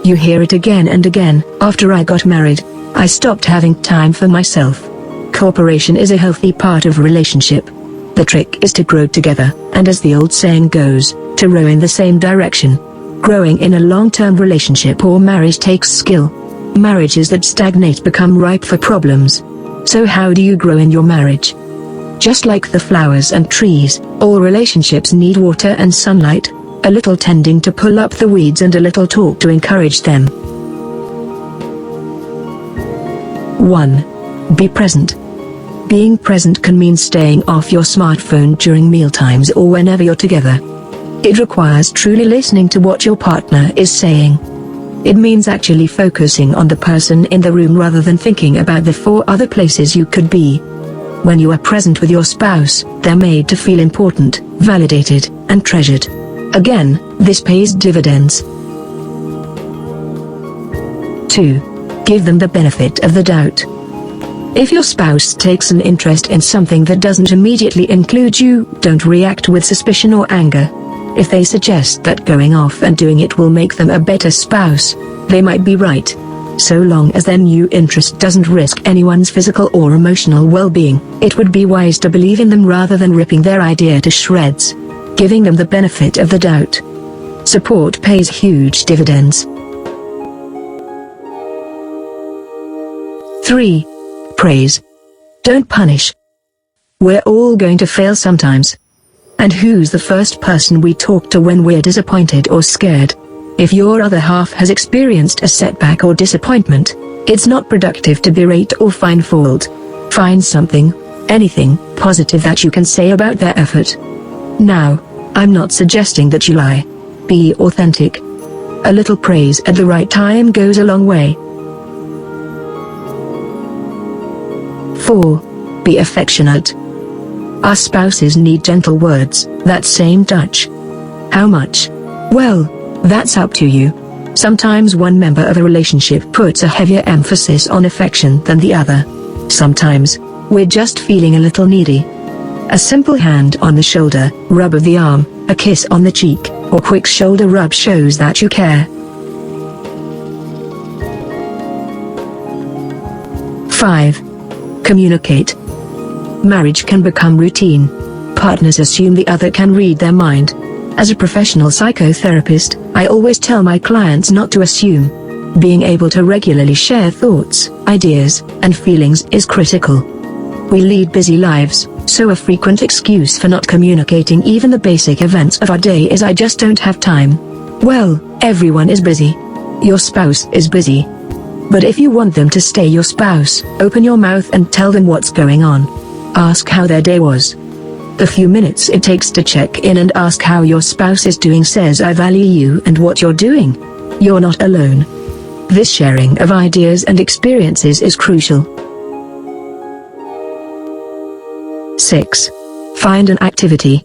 You hear it again and again. After I got married, I stopped having time for myself. Cooperation is a healthy part of relationship. The trick is to grow together, and as the old saying goes, to row in the same direction. Growing in a long-term relationship or marriage takes skill. Marriages that stagnate become ripe for problems. So how do you grow in your marriage? Just like the flowers and trees, all relationships need water and sunlight, a little tending to pull up the weeds and a little talk to encourage them. 1. Be present. Being present can mean staying off your smartphone during mealtimes or whenever you're together. It requires truly listening to what your partner is saying. It means actually focusing on the person in the room rather than thinking about the 4 other places you could be. When you are present with your spouse, they're made to feel important, validated, and treasured. Again, this pays dividends. 2. Give them the benefit of the doubt. If your spouse takes an interest in something that doesn't immediately include you, don't react with suspicion or anger. If they suggest that going off and doing it will make them a better spouse, they might be right. So long as their new interest doesn't risk anyone's physical or emotional well-being, it would be wise to believe in them rather than ripping their idea to shreds. Giving them the benefit of the doubt. Support pays huge dividends. 3. Praise. Don't punish. We're all going to fail sometimes. And who's the first person we talk to when we're disappointed or scared? If your other half has experienced a setback or disappointment, it's not productive to berate or find fault. Find something, anything, positive that you can say about their effort. Now, I'm not suggesting that you lie. Be authentic. A little praise at the right time goes a long way. 4. Be affectionate. Our spouses need gentle words, that same touch. How much? Well, that's up to you. Sometimes one member of a relationship puts a heavier emphasis on affection than the other. Sometimes, we're just feeling a little needy. A simple hand on the shoulder, rub of the arm, a kiss on the cheek, or quick shoulder rub shows that you care. 5. Communicate. Marriage can become routine. Partners assume the other can read their mind. As a professional psychotherapist, I always tell my clients not to assume. Being able to regularly share thoughts, ideas, and feelings is critical. We lead busy lives, so a frequent excuse for not communicating even the basic events of our day is "I just don't have time." Well, everyone is busy. Your spouse is busy. But if you want them to stay your spouse, open your mouth and tell them what's going on. Ask how their day was. The few minutes it takes to check in and ask how your spouse is doing says "I value you and what you're doing." You're not alone. This sharing of ideas and experiences is crucial. 6. Find an activity.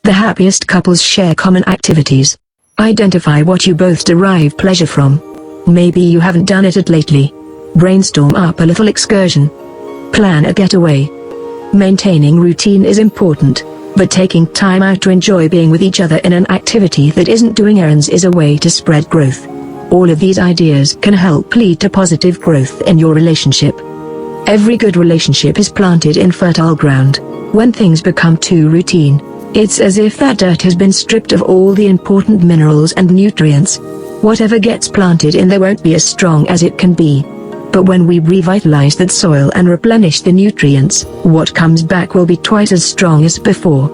The happiest couples share common activities. Identify what you both derive pleasure from. Maybe you haven't done it lately. Brainstorm up a little excursion. Plan a getaway. Maintaining routine is important, but taking time out to enjoy being with each other in an activity that isn't doing errands is a way to spread growth. All of these ideas can help lead to positive growth in your relationship. Every good relationship is planted in fertile ground. When things become too routine, it's as if that dirt has been stripped of all the important minerals and nutrients. Whatever gets planted in there won't be as strong as it can be. But when we revitalize that soil and replenish the nutrients, what comes back will be twice as strong as before.